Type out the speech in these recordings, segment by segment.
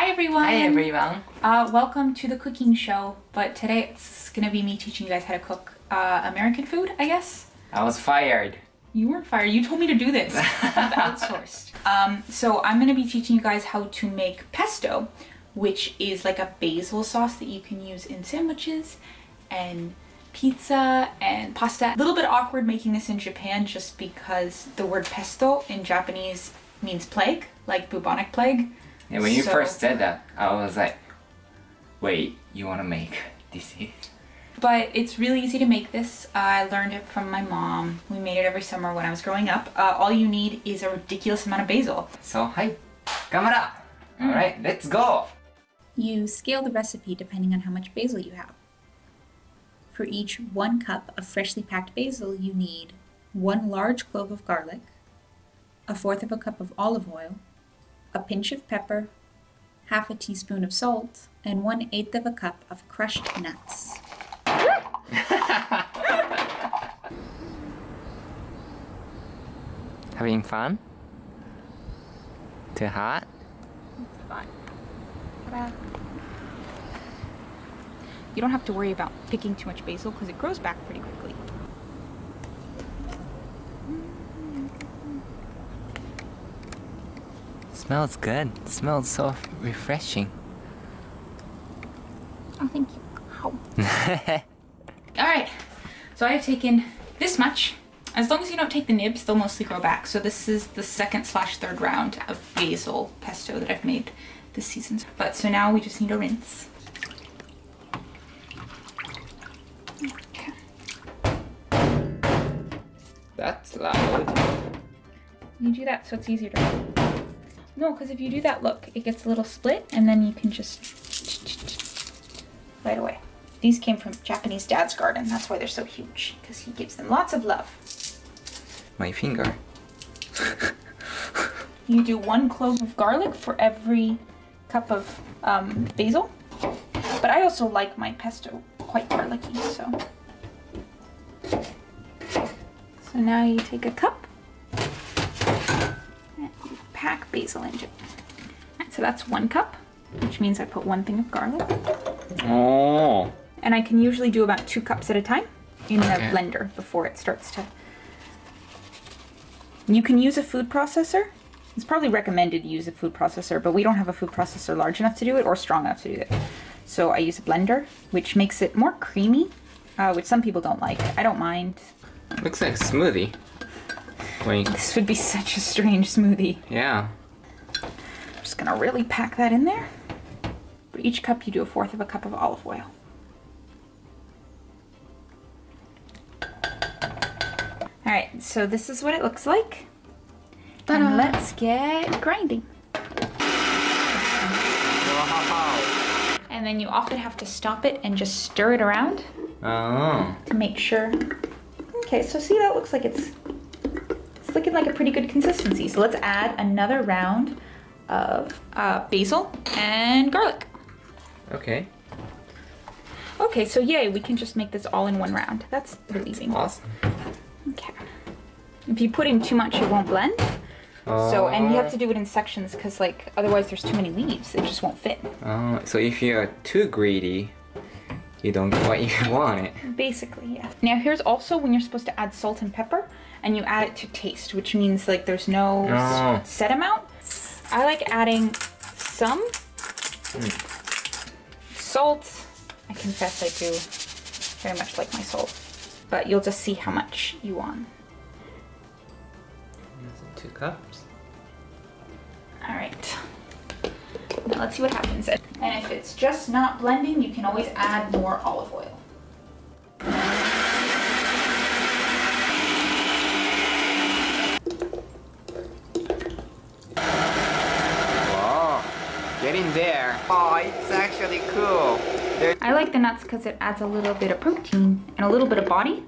Hi everyone! Hi everyone! Welcome to the cooking show, but today it's gonna be me teaching you guys how to cook American food, I guess. I was fired. You weren't fired, you told me to do this. I've outsourced. So I'm gonna be teaching you guys how to make pesto, which is like a basil sauce that you can use in sandwiches and pizza and pasta. A little bit awkward making this in Japan just because the word pesto in Japanese means plague, like bubonic plague. And when you first said that, I was like, wait, you want to make disease? But it's really easy to make this. I learned it from my mom. We made it every summer when I was growing up. All you need is a ridiculous amount of basil. So, hi, kamera! Alright, let's go! You scale the recipe depending on how much basil you have. For each 1 cup of freshly packed basil, you need 1 large clove of garlic, 1/4 cup of olive oil, a pinch of pepper, 1/2 teaspoon of salt, and 1/8 cup of crushed nuts. Having fun? Too hot? It's fine. You don't have to worry about picking too much basil because it grows back pretty quickly. Smells good. Smells so refreshing. Oh, thank you. Ow. Alright, so I've taken this much. As long as you don't take the nibs, they'll mostly grow back. So this is the 2/3 round of basil pesto that I've made this season. But so now we just need to rinse. Okay. That's loud. You do that so it's easier to... No, because if you do that, look, it gets a little split and then you can just... right away. These came from Japanese dad's garden. That's why they're so huge, because he gives them lots of love. My finger. You do 1 clove of garlic for every cup of basil. But I also like my pesto quite garlicky, so. So now you take a cup and you pack basil into it. Right, so that's 1 cup, which means I put 1 thing of garlic. Oh. And I can usually do about 2 cups at a time in the blender before it starts to... You can use a food processor. It's probably recommended to use a food processor, but we don't have a food processor large enough to do it or strong enough to do it. So I use a blender, which makes it more creamy, which some people don't like. I don't mind. Looks like a smoothie. Wait. This would be such a strange smoothie. Yeah. I'm just gonna really pack that in there. For each cup, you do 1/4 cup of olive oil. Alright, so this is what it looks like. And let's get grinding. And then you often have to stop it and just stir it around to make sure. Okay, so see, that looks like it's looking like a pretty good consistency. So let's add another round of basil and garlic. Okay. Okay, so yay, we can just make this all in 1 round. That's relieving. Awesome. Okay. If you put in too much, it won't blend. So, and you have to do it in sections because, like, otherwise there's too many leaves. It just won't fit. So if you're too greedy, you don't get what you want it. Basically, yeah. Now here's also when you're supposed to add salt and pepper, and you add it to taste, which means like there's no set amount. I like adding some salt. I confess I do very much like my salt, but you'll just see how much you want. 2 cups. All right. Now let's see what happens. And if it's just not blending, you can always add more olive oil. Whoa, get in there. Oh, it's actually cool. I like the nuts because it adds a little bit of protein and a little bit of body.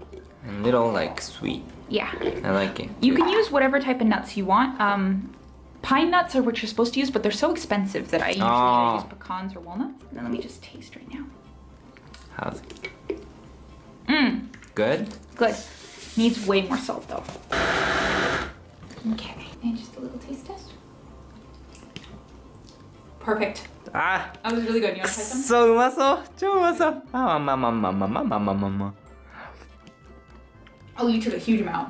And little like sweet. Yeah. I like it. You can use whatever type of nuts you want. Pine nuts are what you're supposed to use, but they're so expensive that I usually use pecans or walnuts. And then let me just taste right now. How's it? Good? Good. Needs way more salt though. Okay, and just a little taste test. Perfect. Ah, That was really good. You want to try some? そううまそう超うまそうあまあまあまあまあまあまあまあまあまあ Oh, you took a huge amount.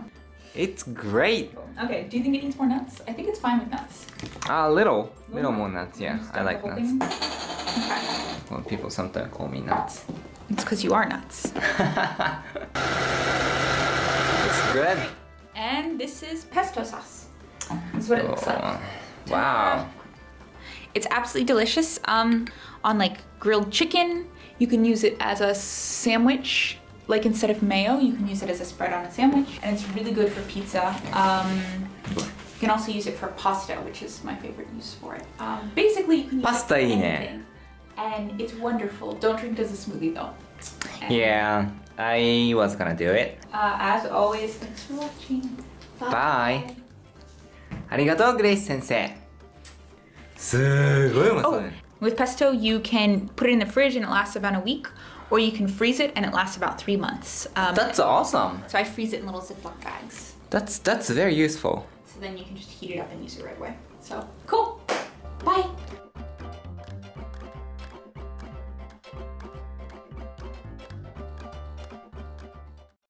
It's great. Okay, do you think it needs more nuts? I think it's fine with nuts. A little more nuts, yeah. Just I like the whole nuts. thing? Okay. Well, people sometimes call me nuts. It's because you are nuts. It's good. And this is pesto sauce. This is what it looks like. Oh, wow. It's absolutely delicious. On like grilled chicken, you can use it as a sandwich. Like instead of mayo, you can use it as a spread on a sandwich. And it's really good for pizza. You can also use it for pasta, which is my favorite use for it. Basically, you can use Pasta it forいいね。 anything. And it's wonderful. Don't drink it as a smoothie though. And, Yeah, I was gonna do it. As always, thanks for watching. Bye. ありがとう、グレイス先生。すごいうまそう Oh, ね。 with pesto, you can put it in the fridge and it lasts about a week, or you can freeze it and it lasts about 3 months. That's awesome. So I freeze it in little Ziploc bags. That's very useful. So then you can just heat it up and use it right away. So cool. Bye.